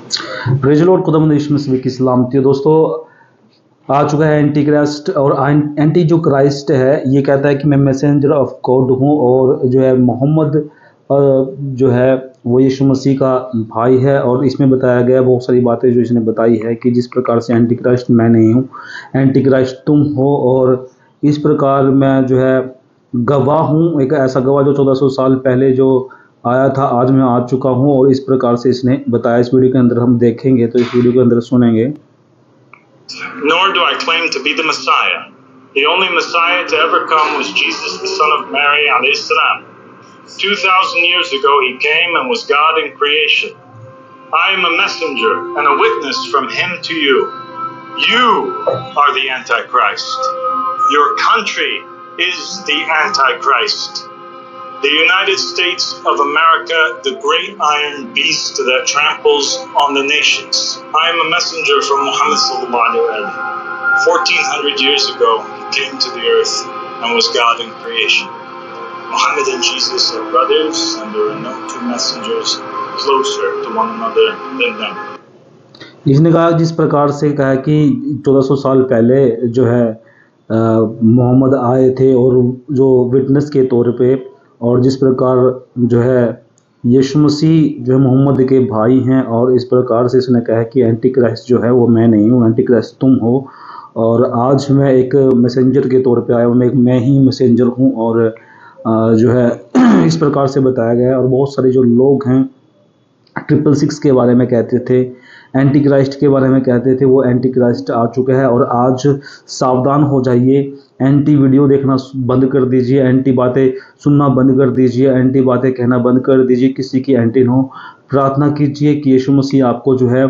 Praise the Lord, खुदावंद यीशु मसीह की सलामती हो। दोस्तों, आ चुका है एंटी क्राइस्ट, और एंटी जो क्राइस्ट है ये कहता है कि मैं मैसेंजर ऑफ गॉड हूँ, और जो है मोहम्मद जो है वो यीशु मसीह का भाई है। और इसमें बताया गया बहुत सारी बातें जो इसने बताई है कि जिस प्रकार से एंटी क्राइस्ट मैं नहीं हूँ, एंटी क्राइस्ट तुम हो, और इस प्रकार मैं जो है गवाह हूँ, एक ऐसा गवाह जो 1400 साल पहले जो आया था, आज मैं आ चुका हूँ। और इस प्रकार से इसने बताया। इस वीडियो के अंदर हम देखेंगे, तो इस वीडियो के अंदर सुनेंगे। Nor do I claim to be the Messiah. The only Messiah to ever come was Jesus, the son of Mary, alayhi salam. 2,000 years ago he came and was God in creation. I am a messenger and a witness from him to you. You are the Antichrist. Your country is the Antichrist. The United States of America, the great iron beast that tramples on the nations. I am a messenger from Muhammad sallallahu alaihi wasallam. 1400 years ago, he came to the earth and was God in creation. Muhammad and Jesus are brothers, and there are no two messengers closer to one another than them. इसने कहा, जिस प्रकार से कहा कि 1400 साल पहले जो है मोहम्मद आए थे, और जो विटनेस के तौर पे, और जिस प्रकार जो है यीशु मसीह जो है मोहम्मद के भाई हैं, और इस प्रकार से इसने कहा कि एंटी क्राइस्ट जो है वो मैं नहीं हूँ, एंटी क्राइस्ट तुम हो। और आज मैं एक मैसेंजर के तौर पे आया हूँ, मैं ही मैसेंजर हूँ। और जो है इस प्रकार से बताया गया है। और बहुत सारे जो लोग हैं 666 के बारे में कहते थे, एंटी क्राइस्ट के बारे में कहते थे, वो एंटी क्राइस्ट आ चुका है। और आज सावधान हो जाइए, एंटी वीडियो देखना बंद कर दीजिए, एंटी बातें सुनना बंद कर दीजिए, एंटी बातें कहना बंद कर दीजिए। किसी की एंटी न हो। प्रार्थना कीजिए कि यीशु मसीह आपको जो है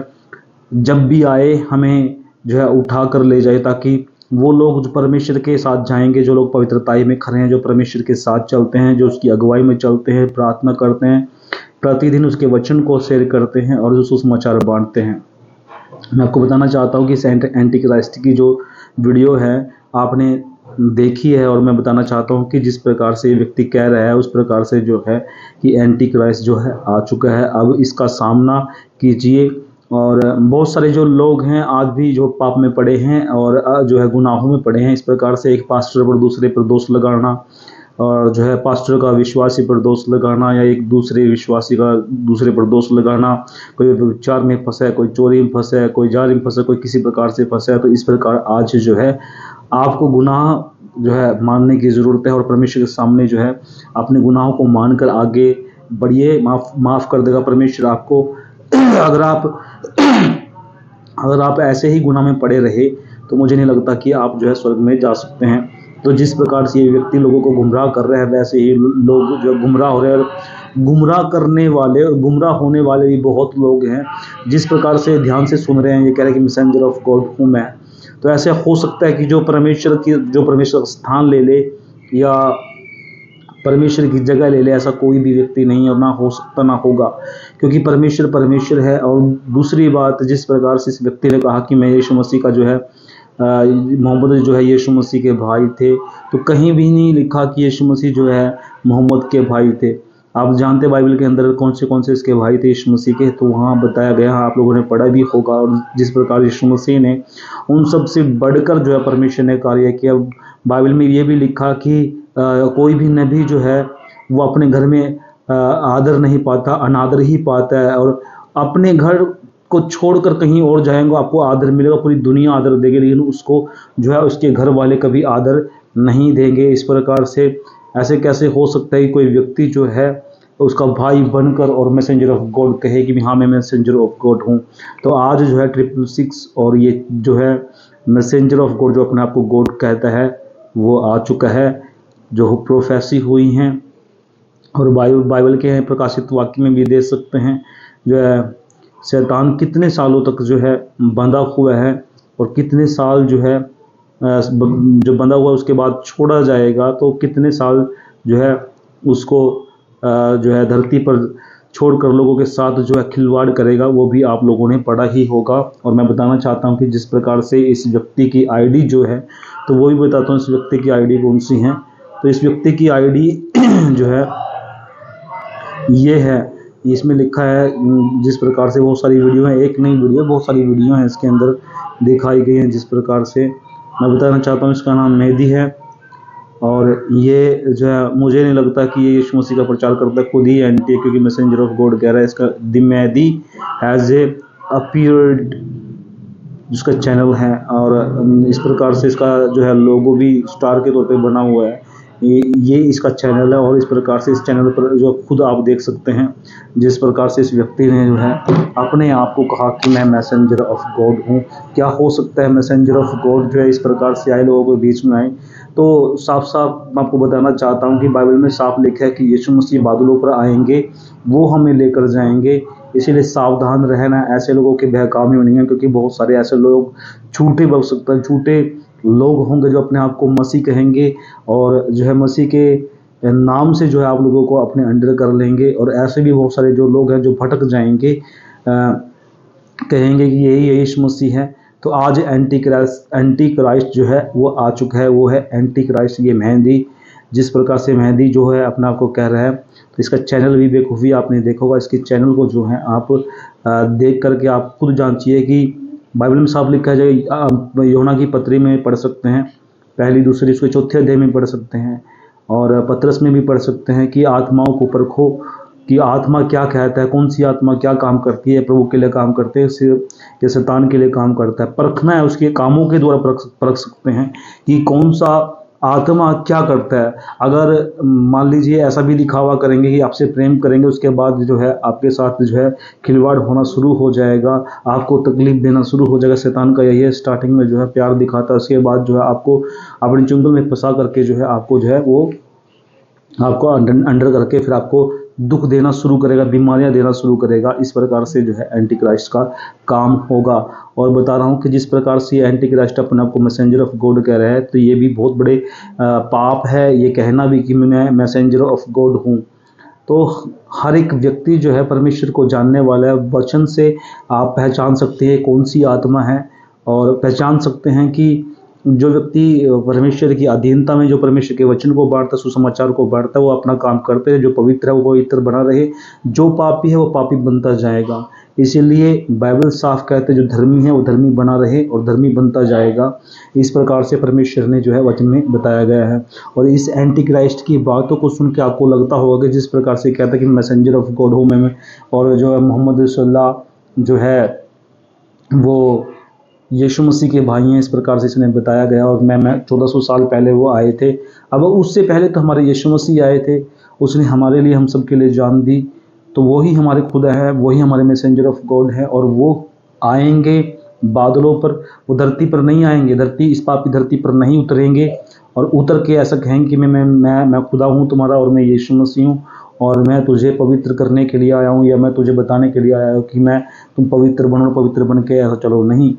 जब भी आए हमें जो है उठा कर ले जाए, ताकि वो लोग जो परमेश्वर के साथ जाएंगे, जो लोग पवित्रताई में खड़े हैं, जो परमेश्वर के साथ चलते हैं, जो उसकी अगुवाई में चलते हैं, प्रार्थना करते हैं, प्रतिदिन उसके वचन को शेयर करते हैं, और जो सुसमाचार बांटते हैं। मैं आपको बताना चाहता हूँ कि एंटी क्राइस्ट की जो वीडियो है आपने देखी है, और मैं बताना चाहता हूँ कि जिस प्रकार से ये व्यक्ति कह रहा है उस प्रकार से जो है कि एंटी क्राइस्ट जो है आ चुका है। अब इसका सामना कीजिए। और बहुत सारे जो लोग हैं आज भी जो पाप में पड़े हैं, और जो है गुनाहों में पड़े हैं। इस प्रकार से एक पास्टर पर दूसरे पर दोष लगाना, और जो है पास्टर का विश्वासी पर दोष लगाना, या एक दूसरे विश्वासी का दूसरे पर दोष लगाना। कोई व्यभिचार में फंसा है, कोई चोरी में फंसा है, कोई जाल में फंसा है, कोई किसी प्रकार से फंसा है। तो इस प्रकार आज जो है आपको गुनाह जो है मानने की ज़रूरत है, और परमेश्वर के सामने जो है अपने गुनाहों को मानकर आगे बढ़िए। माफ़ कर देगा परमेश्वर आपको। अगर आप ऐसे ही गुनाह में पड़े रहे तो मुझे नहीं लगता कि आप जो है स्वर्ग में जा सकते हैं। तो जिस प्रकार से ये व्यक्ति लोगों को गुमराह कर रहे हैं, वैसे ही लोग जो गुमराह हो रहे हैं, गुमराह करने वाले और गुमराह होने वाले भी बहुत लोग हैं। जिस प्रकार से ध्यान से सुन रहे हैं, ये कह रहे हैं कि मैसेंजर ऑफ गॉड हूँ मैं। तो ऐसे हो सकता है कि जो परमेश्वर का स्थान ले ले, या परमेश्वर की जगह ले ले, ऐसा कोई भी व्यक्ति नहीं है, और ना हो सकता ना होगा, क्योंकि परमेश्वर है। और दूसरी बात, जिस प्रकार से इस व्यक्ति ने कहा कि मैं यीशु मसीह का जो है मोहम्मद जो है यीशु मसीह के भाई थे, तो कहीं भी नहीं लिखा कि यीशु मसीह जो है मोहम्मद के भाई थे। आप जानते बाइबल के अंदर कौन से इसके भाई थे यीशु मसीह के, तो वहाँ बताया गया, आप लोगों ने पढ़ा भी होगा। और जिस प्रकार यीशु मसीह ने उन सब से बढ़कर जो है परमेश्वर ने कार्य किया। बाइबल में ये भी लिखा कि कोई भी नबी जो है वो अपने घर में आदर नहीं पाता, अनादर ही पाता है। और अपने घर को छोड़कर कहीं और जाएंगे आपको आदर मिलेगा, पूरी दुनिया आदर देगी, लेकिन उसको जो है उसके घर वाले कभी आदर नहीं देंगे। इस प्रकार से ऐसे कैसे हो सकता है कि कोई व्यक्ति जो है उसका भाई बनकर और मैसेंजर ऑफ गॉड कहे कि हाँ मैं मैसेंजर ऑफ गॉड हूँ। तो आज जो है 666 और ये जो है मैसेंजर ऑफ गॉड जो अपने आप को गॉड कहता है वो आ चुका है, जो प्रोफेसी हुई हैं। और बाइबल के प्रकाशित वाक्य में भी देख सकते हैं जो है शैतान कितने सालों तक जो है बंधा हुआ है, और कितने साल जो है जो बंधा हुआ उसके बाद छोड़ा जाएगा, तो कितने साल जो है उसको जो है धरती पर छोड़कर लोगों के साथ जो है खिलवाड़ करेगा, वो भी आप लोगों ने पढ़ा ही होगा। और मैं बताना चाहता हूं कि जिस प्रकार से इस व्यक्ति की आईडी जो है, तो वो भी बताता हूं इस व्यक्ति की आईडी कौन सी है। तो इस व्यक्ति की आईडी जो है ये है इसमें लिखा है जिस प्रकार से बहुत सारी वीडियो हैं, एक नई वीडियो बहुत सारी वीडियो हैं इसके अंदर दिखाई गई हैं। जिस प्रकार से मैं बताना चाहता हूँ, इसका नाम मेहदी है और ये जो है मुझे नहीं लगता कि ये यीशु मसीह का प्रचार करता है, खुद ही एंटी है, क्योंकि मैसेंजर ऑफ गॉड कह रहा है। इसका the Mehdi has a appeared जिसका चैनल है और इस प्रकार से इसका जो है लोगो भी स्टार के तौर पे बना हुआ है। ये इसका चैनल है और इस प्रकार से इस चैनल पर जो खुद आप देख सकते हैं जिस प्रकार से इस व्यक्ति ने जो है अपने आप को कहा कि मैं मैसेंजर ऑफ गॉड हूँ। क्या हो सकता है मैसेंजर ऑफ गॉड जो है इस प्रकार से आए लोगों के बीच में आए? तो साफ साफ मैं आपको बताना चाहता हूँ कि बाइबल में साफ लिखा है कि यीशु मसीह बादलों पर आएंगे, वो हमें लेकर जाएंगे। इसीलिए सावधान रहना, ऐसे लोगों के बहकावे में नहीं है, क्योंकि बहुत सारे ऐसे लोग झूठे बन सकते हैं, झूठे लोग होंगे जो अपने आप को मसीह कहेंगे और जो है मसीह के नाम से जो है आप लोगों को अपने अंडर कर लेंगे। और ऐसे भी बहुत सारे जो लोग हैं जो भटक जाएंगे, कहेंगे कि यही यीशु मसीह है। तो आज एंटी क्राइस्ट जो है वो आ चुका है, वो है एंटी क्राइस्ट, ये मेहदी। जिस प्रकार से मेहदी जो है अपने आप को कह रहा है, तो इसका चैनल भी बेखूबी आपने देखा होगा। इसके चैनल को जो है आप देख करके आप खुद जांचिए कि बाइबल में साफ लिखा है, जो यूहन्ना की पत्री में पढ़ सकते हैं, पहली दूसरी उसके चौथे अध्याय में पढ़ सकते हैं और पतरस में भी पढ़ सकते हैं कि आत्माओं को परखो कि आत्मा क्या कहता है, कौन सी आत्मा क्या काम करती है, प्रभु के लिए काम करते हैं या शैतान के लिए काम करता है। परखना है, उसके कामों के द्वारा परख सकते हैं कि कौन सा आत्मा क्या करता है। अगर मान लीजिए ऐसा भी दिखावा करेंगे कि आपसे प्रेम करेंगे, उसके बाद जो है आपके साथ जो है खिलवाड़ होना शुरू हो जाएगा, आपको तकलीफ देना शुरू हो जाएगा। शैतान का यही है, स्टार्टिंग में जो है प्यार दिखाता है, उसके बाद जो है आपको अपनी चुंगल में फंसा करके जो है आपको जो है वो आपको अंडर करके फिर आपको दुख देना शुरू करेगा, बीमारियां देना शुरू करेगा। इस प्रकार से जो है एंटी क्राइस्ट का काम होगा। और बता रहा हूँ कि जिस प्रकार से एंटी क्राइस्ट अपने आप को मैसेंजर ऑफ गॉड कह रहा है, तो ये भी बहुत बड़े पाप है ये कहना भी कि मैं मैसेंजर ऑफ गॉड हूँ। तो हर एक व्यक्ति जो है परमेश्वर को जानने वाला है। वचन से आप पहचान सकते हैं कौन सी आत्मा है और पहचान सकते हैं कि जो व्यक्ति परमेश्वर की अधीनता में जो परमेश्वर के वचन को बांटता है, सुसमाचार को बांटता है, वो अपना काम करते हैं। जो पवित्र है वो पवित्र बना रहे, जो पापी है वो पापी बनता जाएगा। इसीलिए बाइबल साफ कहते हैं जो धर्मी है वो धर्मी बना रहे और धर्मी बनता जाएगा। इस प्रकार से परमेश्वर ने जो है वचन में बताया गया है। और इस एंटी क्राइस्ट की बातों को सुन के आपको लगता होगा कि जिस प्रकार से कहता है कि मैसेंजर ऑफ गॉड हूँ मैं, और जो है मोहम्मद रसूलुल्लाह जो है वो यीशु मसीह के भाई हैं, इस प्रकार से इसने बताया गया। और मैं 1400 साल पहले वो आए थे। अब उससे पहले तो हमारे यीशु मसीह आए थे, उसने हमारे लिए हम सब के लिए जान दी। तो वही हमारे खुदा है, वही हमारे मैसेंजर ऑफ गॉड है। और वो आएंगे बादलों पर, वो धरती पर नहीं आएंगे, इस पापी धरती पर नहीं उतरेंगे और उतर के ऐसा कहेंगे कि मैं खुदा हूँ तुम्हारा और मैं यीशु मसीह हूँ और मैं तुझे पवित्र करने के लिए आया हूँ, या मैं तुझे बताने के लिए आया हूँ कि तुम पवित्र बनो, पवित्र बन के ऐसा चलो। नहीं,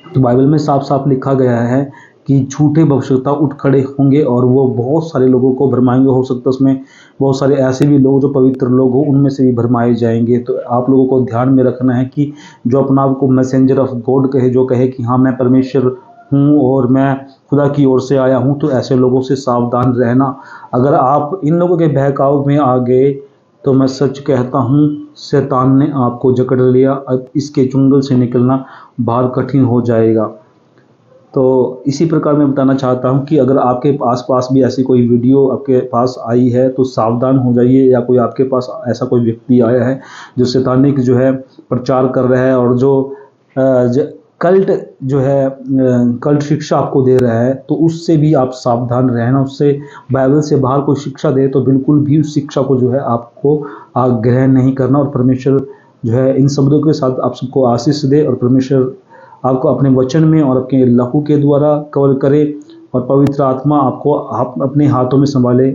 तो बाइबल में साफ साफ लिखा गया है कि झूठे भविष्यवक्ता उठ खड़े होंगे और वो बहुत सारे लोगों को भरमाएंगे। हो सकता है उसमें बहुत सारे ऐसे भी लोग जो पवित्र लोग हो उनमें से भी भरमाए जाएंगे। तो आप लोगों को ध्यान में रखना है कि जो अपना आप को मैसेंजर ऑफ गॉड कहे, जो कहे कि हाँ मैं परमेश्वर हूँ और मैं खुदा की ओर से आया हूँ, तो ऐसे लोगों से सावधान रहना। अगर आप इन लोगों के बहकाव में आ गए तो मैं सच कहता हूँ शैतान ने आपको जकड़ लिया। अब इसके चुंगल से निकलना बाहर कठिन हो जाएगा। तो इसी प्रकार मैं बताना चाहता हूँ कि अगर आपके आसपास भी ऐसी कोई वीडियो आपके पास आई है तो सावधान हो जाइए, या कोई आपके पास ऐसा कोई व्यक्ति आया है जो शैतानिक जो है प्रचार कर रहा है और जो कल्ट शिक्षा आपको दे रहा है, तो उससे भी आप सावधान रहना। उससे बाइबल से बाहर कोई शिक्षा दे तो बिल्कुल भी उस शिक्षा को जो है आपको ग्रहण नहीं करना। और परमेश्वर जो है इन शब्दों के साथ आप सबको आशीष दे और परमेश्वर आपको अपने वचन में और अपने लहू के द्वारा कवर करे और पवित्र आत्मा आपको अपने हाथों में संभाले।